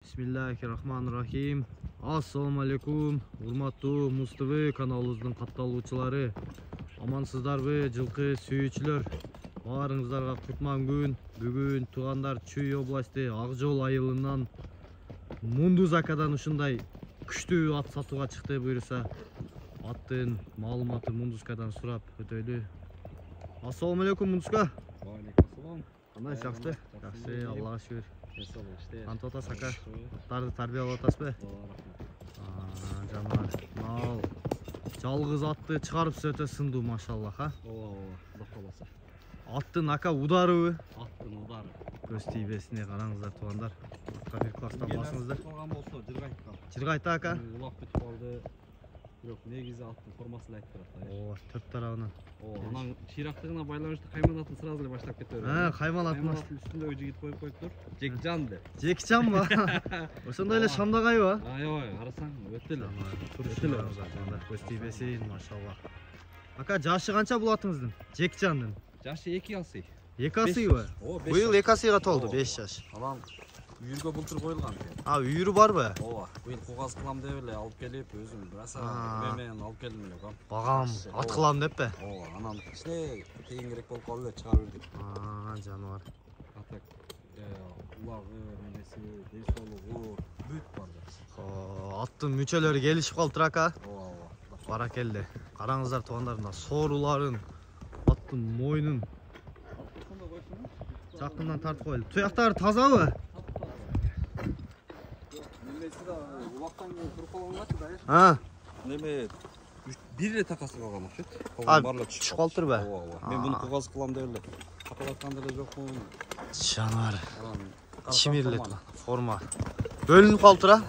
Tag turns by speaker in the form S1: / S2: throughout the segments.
S1: Bismillahirrahmanirrahim. Assalamu alaikum. Урматтуу Муз ТВ каналыбыздын катталуучулары. Амансыздарбы, жылкы сүйүүчүлөр? Баарыңыздарга кутман күн. Бүгүн туугандар Чүй областы Ак Жол айылынан Мундузакадан ушундай күчтүү ат сатууга чыкты. Буюрса, аттын маалыматын Мундузакадан сурап өтөлү. Assalamu alaikum Мундузка.
S2: Алейкум.
S1: Кандай жакшы? Жакшы, Аллага шүгүр. Антота сака аттарды тарбиялап атасызбы? Жанар. Мал жалгыз атты чыгарып сөтө сынду, машаллах, а?
S2: Ооба, Кудай кааласа.
S1: Аттын ака ударыбы?
S2: Аттын удары.
S1: Көз тийбесине караңыздар туугандар. Атка бир класстан басыңыздар.
S2: Калган болсо жыргайткан.
S1: Жыргайта ака.
S2: Улак бүтүп калды. Бирок негизи аттын формасы эле айтып турат.
S1: Ооба, төрт тарабынан.
S2: Анан ширактыгына байланыштуу кайманатын сразу эле баштап кетөбүз.
S1: Кайманатын
S2: үстүндө жигит коюп коюптур. Жекжан деп.
S1: Жекжанбы? Ошондой эле шамдагайбы?
S2: Ой, карасаң өтө эле.
S1: Өтө эле туугандар. Көз тийбесин, машаллах. Ака, жашы канча бул атыңыздын? Жекжандын.
S2: Жашы 2 асый.
S1: 2 асыйбы? Быйыл 2 асыйга толду, 5 жаш.
S2: Анан үйүргө былтыр коюлган.
S1: Үйүрү барбы?
S2: Ооба. Быйыл кугаз кылам деп эле алып келип, өзүм раса менен алып келдим эле.
S1: Багам ат кылам деппи?
S2: Ооба. Анан кичине тегин керек болуп калды, чыгарып бердик.
S1: Жаныбар.
S2: Атак улагы, немеси, десолугу бүт бар.
S1: Аттын мүчөлөрү келишип калыптыр ака.
S2: Ооба.
S1: Баракелде. Караңыздар туугандар, сооруларын, аттын мойнун жакындан тартып коелу. Туяктары тазабы?
S2: Немеси да улактан кийин туруп калган да. Неме бир эле такасы калган окшойт. Барлар
S1: түшүп калыптырбы?
S2: Ооба. Мен буну кугаз кылам деп эле капалаткан деле жокмун.
S1: Жаныбар. Чимирлет форма. Бөлүнүп калыптыр, а?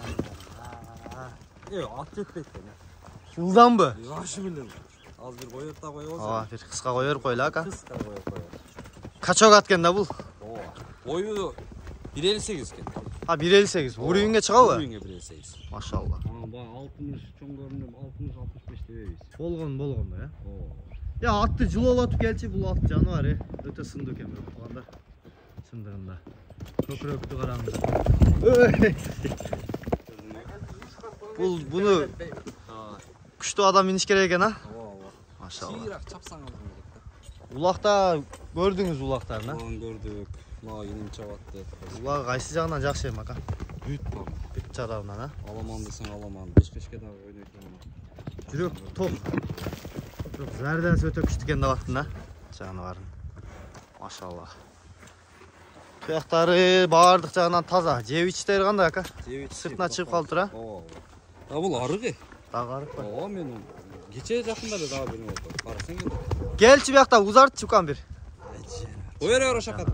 S2: Ат жетпейт экен.
S1: Жылданбы?
S2: Жашы билем. Аз бир коёр да коебуз.
S1: Бир кыска коёр койлу ака.
S2: Кыска коёр.
S1: Качок ат экен да бул?
S2: Ооба. Бою 1.58 экен.
S1: 1.58. Уровенге чыгабы?
S2: Уровенге 1.58.
S1: Машалла.
S2: Баягы 60 чоңдорунун 60-65 дебейбиз.
S1: Болгон да,
S2: Ооба.
S1: Атты жылуулатып келчи, бул ат жаныбар, өтө сындуу экен бирок туугандар. Чындыгында. Көкүрөктү караңыздар. Буну күчтүү адам миниш керек экен, а?
S2: Ооба.
S1: Машалла.
S2: Чыйрак чапсаң керек да.
S1: Улакта көрдүңүз улактарын, а?
S2: Көрдүк. Мына иним чабатты.
S1: Улак кайсы жагынан жакшы эми ака?
S2: Бүт бар.
S1: Бүт тарабынан, а?
S2: Аламан десең аламан. Бешкешке дагы ойнойт экен.
S1: Жүрөк топ. Зардасы өтө күчтүү экен деп аттын, а? Жаныбарын. Машалла. Туяктары баардык жагынан таза. Жеп ичтери кандай ака? Сыртына чыгып калыптыр, а?
S2: Ооба. Бул арыгы.
S1: Дагы арык ба?
S2: Ооба, мен кече жакында эле дагы берип атам. Карасаң келди.
S1: Келчи биякта узартчы укан бир.
S2: Ойра ошака.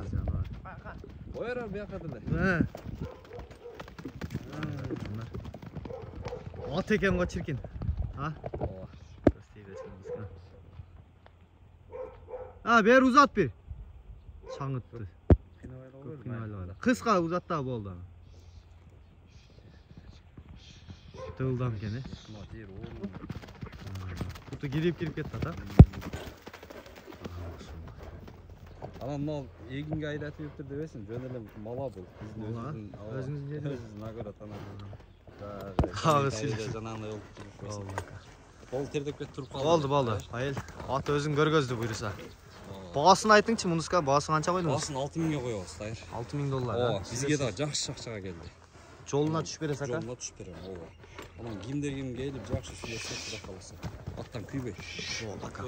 S2: Ойра бияка деле.
S1: Ат экен го чиркин. А? Ооба. Бер узат бир. Чаңытты. Кыска узат да болду. Тылдам экен, Куту кирип кетти ата.
S2: Анан мал эгинге айдатып жүрүптүр дебесин, жөн эле мала бул.
S1: Биздин өзүңүздүн
S2: нагород анан. Жанагындай болуп. Кол тердеп кетип туруп калды.
S1: Болду. Айыл. Ат өзүң көргөздү буйруса. Баасын айтыңчы, Мундузка баасын канча койдуңуз?
S2: Баасын 6000 коебуз, дайыр.
S1: 6000 доллар.
S2: Ооба, бизге да жакшы акчага келди.
S1: Жолуна түшүп бересиз ака?
S2: Жолуна түшүп берем, ооба. Анан ким келип жакшы сүйлөшсө, Кудай кааласа. Аттан күйбөй.
S1: Болду ака.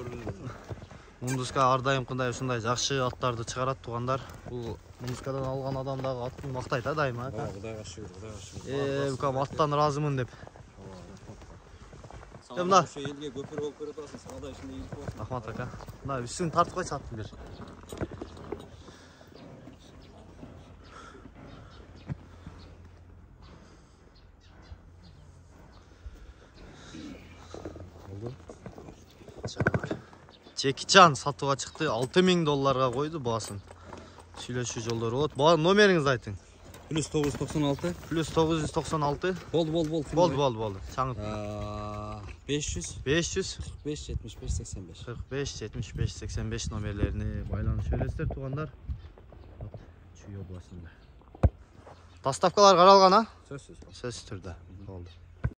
S1: Мундузка ар дайым кандай ушундай жакшы аттарды чыгарат туугандар. Бул Мундузкадан алган адам дагы атын мактайт, а дайыма ака?
S2: Кудайга шүгүр,
S1: Букам аттан ыраазымын деп.
S2: Мына ошо элге көпүр болуп көрө турасың, сага да ушундай ийгилик болсун.
S1: Рахмат ака. Мына үстүн тартып койчу аттын бир. Жекжан сатууга чыкты, 6000 долларга койду баасын. Сүйлөшүү жолдору болот. Баа номериңизди айтың.
S2: +996
S1: +996 Болду. Чаңыт.
S2: 500 45 75 85
S1: 45 75 85 номерлерине байланышып бересиздер туугандар. Чүй областында. Доставкалар қаралған, а?
S2: Сөзсіз.
S1: Сөзсіз түрде. Болды.